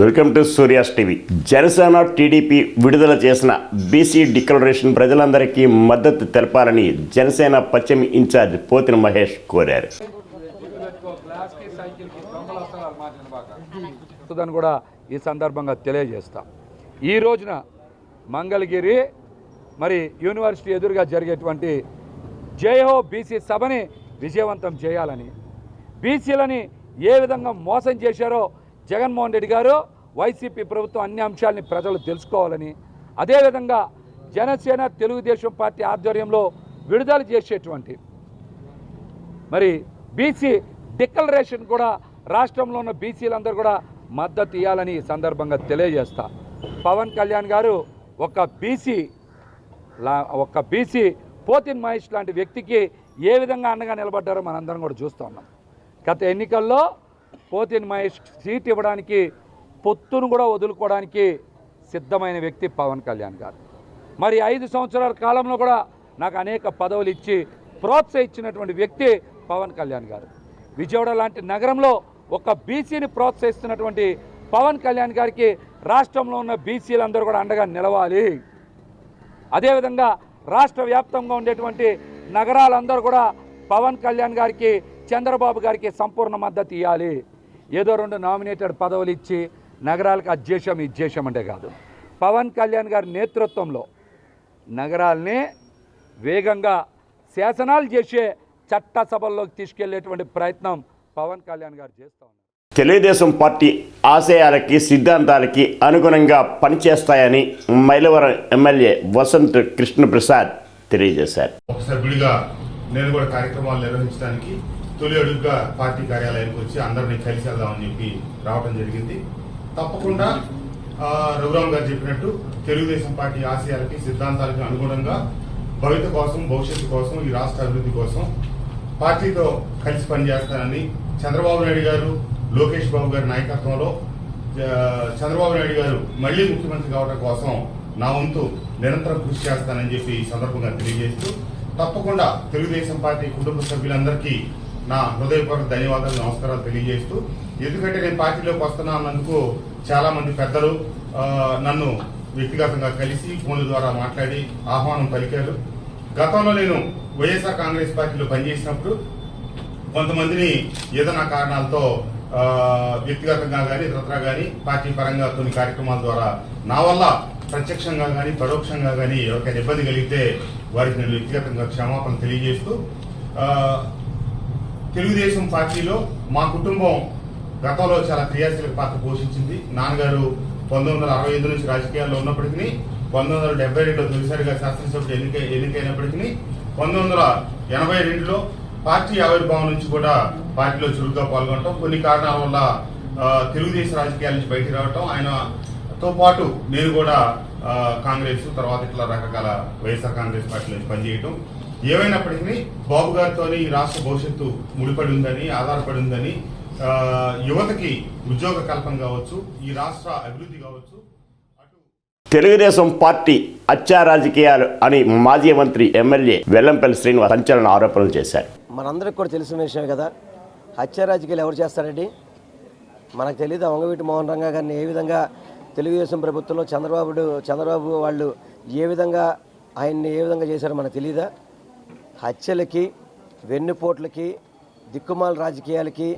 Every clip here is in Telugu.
Welcome to Surya's TV. Janasena TDP విడుదల చేసిన బీసీ డిక్లరేషన్ ప్రజలందరికీ మద్దతు తెలపాలని జనసేన పశ్చిమ ఇన్ఛార్జ్ పోతిన మహేష్ కోరారు. కూడా ఈ సందర్భంగా తెలియజేస్తాం. ఈ రోజున మంగళగిరి మరి యూనివర్సిటీ ఎదురుగా జరిగేటువంటి జయహో బీసీ సభని విజయవంతం చేయాలని, బీసీలని ఏ విధంగా మోసం చేశారో జగన్మోహన్ రెడ్డి గారు, వైసీపీ ప్రభుత్వం అన్ని అంశాలని ప్రజలు తెలుసుకోవాలని, అదేవిధంగా జనసేన తెలుగుదేశం పార్టీ ఆధ్వర్యంలో విడుదల చేసేటువంటి మరి బీసీ డిక్లరేషన్ కూడా రాష్ట్రంలో ఉన్న బీసీలందరూ కూడా మద్దతు ఇవ్వాలని ఈ సందర్భంగా తెలియజేస్తా. పవన్ కళ్యాణ్ గారు ఒక బీసీ పోతిన్ మహేష్ లాంటి వ్యక్తికి ఏ విధంగా అండగా నిలబడ్డారో మనందరం కూడా చూస్తూ ఉన్నాం. గత ఎన్నికల్లో పోతిన్ మహేష్ సీట్ ఇవ్వడానికి, పొత్తును కూడా వదులుకోవడానికి సిద్ధమైన వ్యక్తి పవన్ కళ్యాణ్ గారు. మరి 5 సంవత్సరాల కాలంలో కూడా నాకు అనేక పదవులు ఇచ్చి ప్రోత్సహించినటువంటి వ్యక్తి పవన్ కళ్యాణ్ గారు. విజయవాడ లాంటి నగరంలో ఒక బీసీని ప్రోత్సహిస్తున్నటువంటి పవన్ కళ్యాణ్ గారికి రాష్ట్రంలో ఉన్న బీసీలందరూ కూడా అండగా నిలవాలి. అదేవిధంగా రాష్ట్ర వ్యాప్తంగా ఉండేటువంటి నగరాలందరూ కూడా పవన్ కళ్యాణ్ గారికి, చంద్రబాబు గారికి సంపూర్ణ మద్దతు ఇవ్వాలి. ఏదో 2 నామినేటెడ్ పదవులు ఇచ్చి నగరాలకు ఇది చేశాం అంటే కాదు. పవన్ కళ్యాణ్ గారి నేతృత్వంలో నగరాల్ని వేగంగా శాసనాలు చేసే చట్టసభల్లోకి తీసుకెళ్లేటువంటి ప్రయత్నం పవన్ కళ్యాణ్ గారు చేస్తూ ఉన్నారు. తెలుగుదేశం పార్టీ ఆశయాలకి, సిద్ధాంతాలకి అనుగుణంగా పనిచేస్తాయని మైలవరం ఎమ్మెల్యే వసంత్ కృష్ణప్రసాద్ తెలియజేశారు. ఒక సభ్యుడిగా నేను కూడా కార్యక్రమాలు నిర్వహించడానికి తొలి అడుగుగా పార్టీ కార్యాలయానికి వచ్చి అందరినీ కలిసి వెళ్దామని చెప్పి రావడం జరిగింది. తప్పకుండా రఘురామ్ గారు చెప్పినట్టు తెలుగుదేశం పార్టీ ఆశయాలకి, సిద్ధాంతాలకి అనుగుణంగా భవిష్యత్తు కోసం, ఈ రాష్ట్ర అభివృద్ధి కోసం పార్టీతో కలిసి పనిచేస్తానని, చంద్రబాబు నాయుడు గారు, లోకేష్ బాబు గారి నాయకత్వంలో చంద్రబాబు నాయుడు గారు మళ్లీ ముఖ్యమంత్రి కావడం కోసం నా వంతు నిరంతరం కృషి చేస్తానని చెప్పి ఈ సందర్భంగా తెలియజేస్తూ, తప్పకుండా తెలుగుదేశం పార్టీ కుటుంబ సభ్యులందరికీ నా హృదయపూర్వక ధన్యవాదాలు, నమస్కారాలు తెలియజేస్తూ, ఎందుకంటే నేను పార్టీలోకి వస్తున్నందుకు చాలా మంది పెద్దలు నన్ను వ్యక్తిగతంగా కలిసి ఫోన్ల ద్వారా మాట్లాడి ఆహ్వానం పలికారు. గతంలో నేను వైఎస్ఆర్ కాంగ్రెస్ పార్టీలో పనిచేసినప్పుడు కొంతమందిని ఏదైనా కారణాలతో వ్యక్తిగతంగా కానీ ఇతరత్రా కానీ పార్టీ పరంగా కొన్ని కార్యక్రమాల ద్వారా నా వల్ల ప్రత్యక్షంగా కానీ పరోక్షంగా కానీ ఎవరికైనా ఇబ్బంది కలిగితే వారికి నేను వ్యక్తిగతంగా క్షమాపణ తెలియజేస్తూ, తెలుగుదేశం పార్టీలో మా కుటుంబం గతంలో చాలా క్రియాశీలక పాత్ర పోషించింది. నాన్నగారు 1965 నుంచి రాజకీయాల్లో ఉన్నప్పటికీ 1972లో తొలిసారిగా శాసనసభ్యుడు ఎన్నికైనప్పటికీ 1982లో పార్టీ ఆవిర్భావం నుంచి కూడా పార్టీలో చురుగ్గా పాల్గొనడం, కొన్ని కారణాల వల్ల తెలుగుదేశం రాజకీయాల నుంచి బయటికి రావటం, ఆయనతో పాటు నేను కూడా కాంగ్రెస్ తర్వాత ఇట్లా రకరకాల వైఎస్ఆర్ కాంగ్రెస్ పార్టీలో పనిచేయటం, ఏమైనప్పటికీ బాబు గారితో ఈ రాష్ట్ర భవిష్యత్తు ముడిపడి ఉందని, ఆధారపడి ఉందని, యువతకి ఉద్యోగ కల్పన కావచ్చు, ఈ రాష్ట్ర అభివృద్ధి కావచ్చు. తెలుగుదేశం పార్టీ హత్యా రాజకీయాలు అని మాజీ మంత్రి ఎమ్మెల్యే వెల్లంపల్లి శ్రీనివాస్ సంచలన ఆరోపణలు చేశారు. మనందరికీ కూడా తెలిసిన విషయమే కదా, హత్యా రాజకీయాలు ఎవరు చేస్తారండి? మనకు తెలియదు. వంగవీటి మోహన్ రంగా గారిని ఏ విధంగా తెలుగుదేశం ప్రభుత్వంలో చంద్రబాబు వాళ్ళు ఏ విధంగా ఆయన్ని ఏ విధంగా చేశారో మనకు తెలియదా? హత్యలకి, వెన్నుపోట్లకి, దిక్కుమాల రాజకీయాలకి,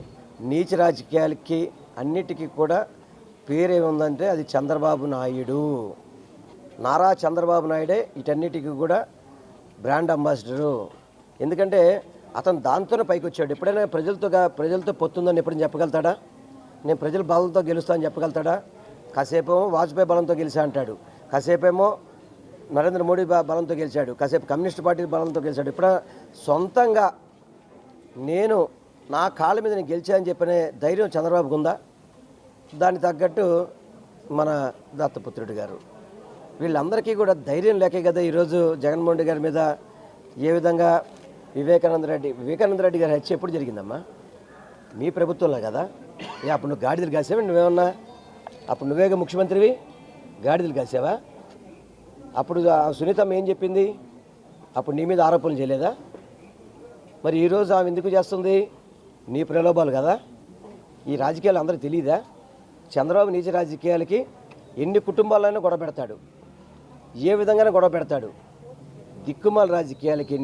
నీచ రాజకీయాలకి అన్నిటికీ కూడా పేరేముందంటే అది చంద్రబాబు నాయుడు. నారా చంద్రబాబు నాయుడే వీటన్నిటికీ కూడా బ్రాండ్ అంబాసిడరు. ఎందుకంటే అతను దాంతోనే పైకి వచ్చాడు. ఎప్పుడైనా ప్రజలతో పొత్తుందని ఎప్పుడైనా చెప్పగలుగుతాడా? నేను ప్రజల బలంతో గెలుస్తానని చెప్పగలుగుతాడా? కాసేపేమో వాజ్పేయి బలంతో గెలిచా అంటాడు, కాసేపేమో నరేంద్ర మోడీ బలంతో గెలిచాడు, కాసేపు కమ్యూనిస్ట్ పార్టీ బలంతో గెలిచాడు. ఇప్పుడు సొంతంగా నేను నా కాళ్ళ మీద నేను గెలిచా అని చెప్పిన ధైర్యం చంద్రబాబుకు ఉందా? దానికి తగ్గట్టు మన దత్తపుత్రుడు గారు, వీళ్ళందరికీ కూడా ధైర్యం లేకే కదా ఈరోజు జగన్మోహన్ రెడ్డి గారి మీద ఏ విధంగా వివేకానంద రెడ్డి గారి హత్య ఎప్పుడు జరిగిందమ్మా? మీ ప్రభుత్వంలో కదా. అప్పుడు నువ్వు గాడిదలు కాసావా? నువ్వేమన్నా అప్పుడు నువ్వేగా ముఖ్యమంత్రివి, గాడిదలు కాసావా? అప్పుడు సునీతమ్మ ఏం చెప్పింది? అప్పుడు నీ మీద ఆరోపణలు చేయలేదా? మరి ఈరోజు ఆమె ఎందుకు చేస్తుంది? నీ ప్రలోభాలు కదా. ఈ రాజకీయాలు అందరికీ తెలియదా? చంద్రబాబు నీచ రాజకీయాలకి ఎన్ని కుటుంబాలైనా గొడవ పెడతాడు, ఏ విధంగానే గొడవ పెడతాడు. దిక్కుమాల రాజకీయాలకి,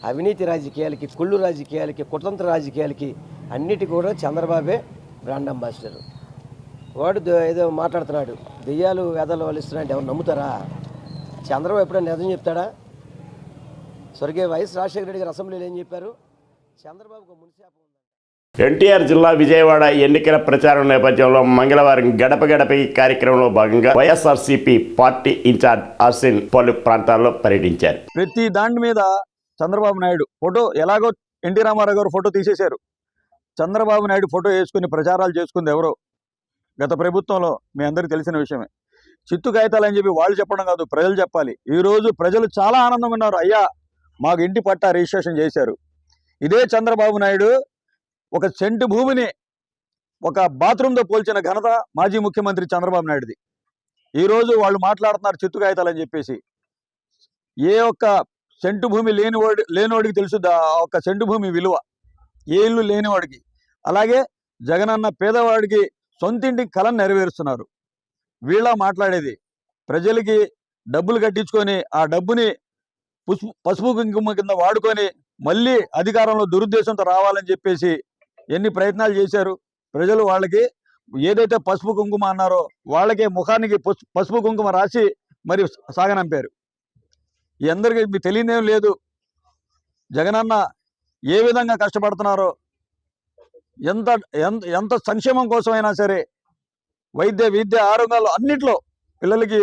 అవినీతి రాజకీయాలకి, కుళ్ళు రాజకీయాలకి, కుతంత్ర రాజకీయాలకి అన్నిటి కూడా చంద్రబాబే బ్రాండ్ అంబాసిడర్. వాడు ఏదో మాట్లాడుతున్నాడు, దెయ్యాలు వేదాలు వలిస్తున్నాడు, ఎవరు నమ్ముతారా? చంద్రబాబు ఎప్పుడైనా నిజం చెప్తాడా? స్వర్గీయ వైఎస్ రాజశేఖర రెడ్డి గారు అసెంబ్లీలో ఏం చెప్పారు? చంద్రబాబుకు మునిశాపం ఉంది. ఎన్టీఆర్ జిల్లా విజయవాడ ఎన్నికల ప్రచారం నేపథ్యంలో మంగళవారం గడప గడప ఈ కార్యక్రమంలో భాగంగా వైఎస్ఆర్సీపీ పార్టీ ఇన్ఛార్జ్ అర్సిన్ పలు ప్రాంతాల్లో పర్యటించారు. ప్రతి దాని మీద చంద్రబాబు నాయుడు ఫోటో, ఎలాగో ఎన్టీ రామారావు గారు ఫోటో తీసేశారు, చంద్రబాబు నాయుడు ఫోటో వేసుకుని ప్రచారాలు చేసుకుంది ఎవరో గత ప్రభుత్వంలో మీ అందరికీ తెలిసిన విషయమే. చిత్తు కాగితాలు అని చెప్పి వాళ్ళు చెప్పడం కాదు, ప్రజలు చెప్పాలి. ఈరోజు ప్రజలు చాలా ఆనందంగా ఉన్నారు. అయ్యా మాకు ఇంటి పట్టా రిజిస్ట్రేషన్ చేశారు. ఇదే చంద్రబాబు నాయుడు ఒక సెంటు భూమిని ఒక బాత్రూంతో పోల్చిన ఘనత మాజీ ముఖ్యమంత్రి చంద్రబాబు నాయుడుది. ఈరోజు వాళ్ళు మాట్లాడుతున్నారు చిత్తు కాగితాలని చెప్పేసి. ఏ ఒక్క సెంటు భూమి లేనివాడికి తెలుసు ఒక సెంటు భూమి విలువ, ఏ ఇల్లు లేనివాడికి. అలాగే జగనన్న పేదవాడికి సొంతింటికి కలను నెరవేరుస్తున్నారు. వీళ్ళ మాట్లాడేది ప్రజలకి డబ్బులు కట్టించుకొని ఆ డబ్బుని పసుపు కుంకుమ కింద వాడుకొని మళ్ళీ అధికారంలో దురుద్దేశంతో రావాలని చెప్పేసి ఎన్ని ప్రయత్నాలు చేశారు. ప్రజలు వాళ్ళకి ఏదైతే పసుపు కుంకుమ అన్నారో వాళ్ళకే ముఖానికి పసుపు కుంకుమ రాసి మరి సాగనంపారు. ఈ అందరికీ మీకు తెలియదేం లేదు, జగనన్న ఏ విధంగా కష్టపడుతున్నారో, ఎంత ఎంత సంక్షేమం కోసమైనా సరే, విద్య ఆరోగ్యాలు అన్నిట్లో పిల్లలకి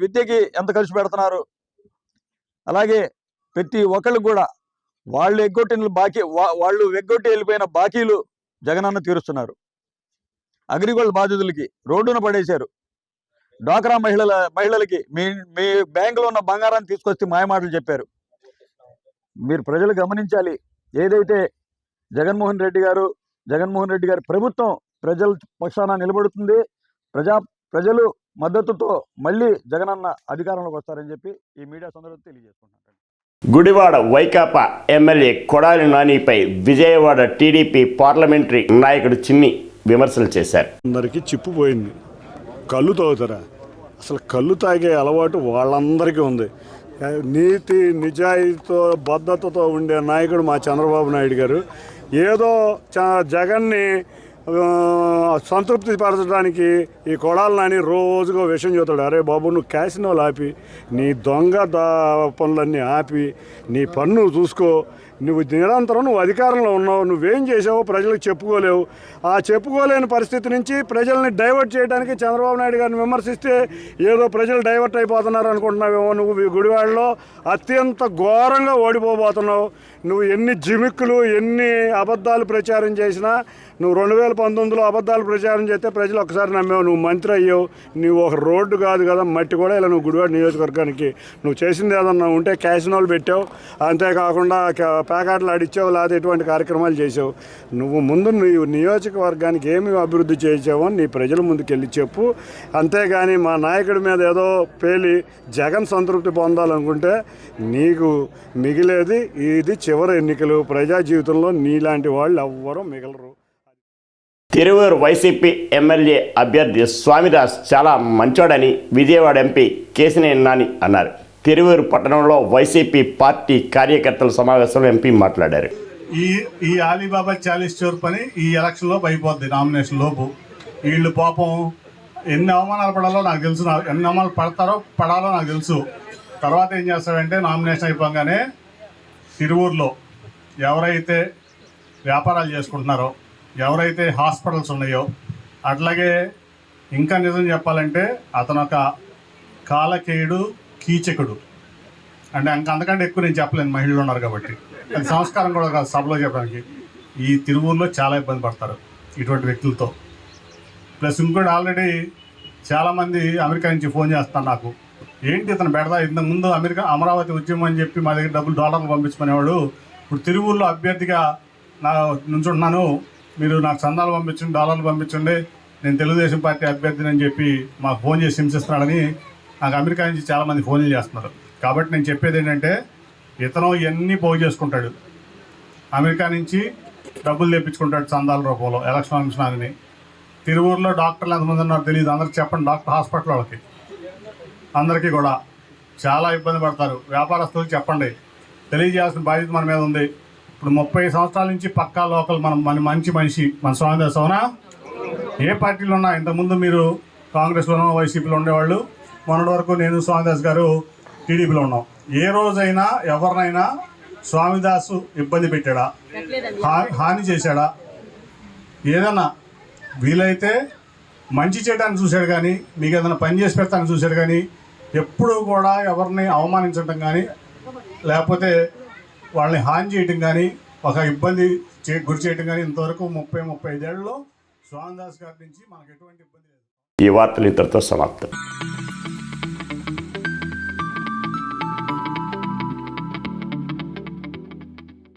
విద్యకి ఎంత ఖర్చు పెడుతున్నారు. అలాగే ప్రతి ఒక్కళ్ళు కూడా వాళ్ళు వెగ్గొట్టి వెళ్ళిపోయిన బాకీలు జగనన్న తీరుస్తున్నారు. అగ్రిగోల్డ్ బాధితులకి రోడ్డున పడేశారు. డ్వాక్రా మహిళలకి మీ బ్యాంకులో ఉన్న బంగారాన్ని తీసుకొచ్చి మాయమాటలు చెప్పారు. మీరు ప్రజలు గమనించాలి, ఏదైతే జగన్మోహన్ రెడ్డి గారి ప్రభుత్వం ప్రజల పక్షాన నిలబడుతుంది. ప్రజలు మద్దతుతో మళ్ళీ జగనన్న అధికారంలోకి వస్తారని చెప్పి ఈ మీడియా సందర్భంగా తెలియజేస్తున్నాను. గుడివాడ వైకాపా ఎమ్మెల్యే కొడాలి నానిపై విజయవాడ టీడీపీ పార్లమెంటరీ నాయకుడు చిన్ని విమర్శలు చేశారు. అందరికీ చిప్పుపోయింది. కళ్ళు తాగుతారా? అసలు కళ్ళు తాగే అలవాటు వాళ్ళందరికీ ఉంది. నీతి నిజాయితీతో బద్ధతతో ఉండే నాయకుడు మా చంద్రబాబు నాయుడు గారు. ఏదో జగన్ని సంతృప్తి పరచడానికి ఈ కొడాలి నాని రోజుగా విషయం చెబుతాడు. అరే బాబు, నువ్వు క్యాసినోలు ఆపి, నీ దొంగ పనులన్నీ ఆపి, నీ పన్ను చూసుకో. నువ్వు నిరంతరం అధికారంలో ఉన్నావు, నువ్వేం చేసావో ప్రజలకు చెప్పుకోలేవు. ఆ చెప్పుకోలేని పరిస్థితి నుంచి ప్రజల్ని డైవర్ట్ చేయడానికి చంద్రబాబు నాయుడు గారిని విమర్శిస్తే ఏదో ప్రజలు డైవర్ట్ అయిపోతున్నారు అనుకుంటున్నావేమో. నువ్వు గుడివాడలో అత్యంత ఘోరంగా ఓడిపోబోతున్నావు. నువ్వు ఎన్ని జిమిక్కులు, ఎన్ని అబద్ధాలు ప్రచారం చేసినా, నువ్వు 2019లో అబద్ధాలు ప్రచారం చేస్తే ప్రజలు ఒకసారి నమ్మావు. నువ్వు మంత్రి అయ్యావు. నువ్వు ఒక రోడ్డు కాదు కదా, మట్టి కూడా ఇలా నువ్వు గుడివాడ నియోజకవర్గానికి నువ్వు చేసింది ఏదన్నా ఉంటే క్యాసినోలు పెట్టావు, అంతేకాకుండా ప్యాకెట్లు ఆడిచ్చావు, లేదా ఎటువంటి కార్యక్రమాలు చేసావు. నువ్వు ముందు నియోజకవర్గానికి ఏమి అభివృద్ధి చేసావో నీ ప్రజల ముందుకెళ్ళి చెప్పు. అంతేగాని మా నాయకుడి మీద ఏదో పేలి జగన్ సంతృప్తి పొందాలనుకుంటే నీకు మిగిలేది ఇది చివరి ఎన్నికలు. ప్రజా జీవితంలో నీలాంటి వాళ్ళు ఎవ్వరూ మిగలరు. తిరువూరు వైసీపీ ఎమ్మెల్యే అభ్యర్థి స్వామిదాస్ చాలా మంచోడని విజయవాడ ఎంపీ కేశినేని నాని అన్నారు. తిరువూరు పట్టణంలో వైసీపీ పార్టీ కార్యకర్తల సమావేశంలో ఎంపీ మాట్లాడారు. ఈ అలీబాబా 40 చోర్ పని ఈ ఎలక్షన్లో అయిపోద్ది. నామినేషన్ లోపు వీళ్ళు పాపం ఎన్ని అవమానాలు పడాలో నాకు తెలుసు, ఎన్ని అవమానాలు పడాలో నాకు తెలుసు. తర్వాత ఏం చేస్తాడంటే నామినేషన్ అయిపోగానే తిరువూరులో ఎవరైతే వ్యాపారాలు చేసుకుంటున్నారో, ఎవరైతే హాస్పిటల్స్ ఉన్నాయో, అట్లాగే ఇంకా నిజం చెప్పాలంటే అతను ఒక కాలకేయుడు, కీచకుడు. అంటే అంతకంటే ఎక్కువ నేను చెప్పలేను, మహిళలు ఉన్నారు కాబట్టి. అది సంస్కారం కూడా కాదు సభలో చెప్పడానికి. ఈ తిరువూరులో చాలా ఇబ్బంది పడతారు ఇటువంటి వ్యక్తులతో. ప్లస్ ఇంకోటి ఆల్రెడీ చాలామంది అమెరికా నుంచి ఫోన్ చేస్తారు నాకు, ఏంటి ఇతను పెడతా, ఇంతకుముందు అమరావతి ఉద్యమం అని చెప్పి మా దగ్గర $1 పంపించుకునేవాడు, ఇప్పుడు తిరువూరులో అభ్యర్థిగా నుంచుంటున్నాను, మీరు నాకు చందాలు పంపించండి, $1 పంపించండి, నేను తెలుగుదేశం పార్టీ అభ్యర్థిని అని చెప్పి మాకు ఫోన్ చేసి హింసిస్తున్నాడని నాకు అమెరికా నుంచి చాలామంది ఫోన్లు చేస్తున్నారు. కాబట్టి నేను చెప్పేది ఏంటంటే, ఇతను ఇవన్నీ పోగు చేసుకుంటాడు, అమెరికా నుంచి డబ్బులు తెప్పించుకుంటాడు చందాల రూపంలో ఎలక్షన్ అంశాలని. తిరువూరులో డాక్టర్లు ఎంతమంది ఉన్నారు తెలియదు, అందరికి చెప్పండి. డాక్టర్ హాస్పిటల్ వాళ్ళకి అందరికీ కూడా చాలా ఇబ్బంది పడతారు. వ్యాపారస్తులకు చెప్పండి, తెలియజేయాల్సిన బాధ్యత మన మీద ఉంది. ఇప్పుడు 30 సంవత్సరాల నుంచి పక్కా లోకల్ మన మంచి మనిషి మన స్వామిదాస్. అవునా? ఏ పార్టీలో ఉన్నా, ఇంతకుముందు మీరు కాంగ్రెస్లోనో వైసీపీలో ఉండేవాళ్ళు, మొన్నటి వరకు నేను స్వామిదాస్ గారు టీడీపీలో ఉన్నాం. ఏ రోజైనా ఎవరినైనా స్వామిదాసు ఇబ్బంది పెట్టాడా, హాని చేశాడా? ఏదైనా వీలైతే మంచి చేయడానికి చూశాడు కానీ, మీకు ఏదైనా పని చేసి పెడతానికి చూశాడు కానీ, ఎప్పుడూ కూడా ఎవరిని అవమానించడం కానీ, లేకపోతే వాళ్ళని హాని చేయటం కానీ, ఒక ఇబ్బంది గురి చేయటం కానీ ఇంతవరకు 30-35 ఏళ్ళలో స్వామిదాస్ గారి నుంచి మనకు ఎటువంటి ఇబ్బంది లేదు. ఈ వార్తలు ఇంతటితో సమాప్తం.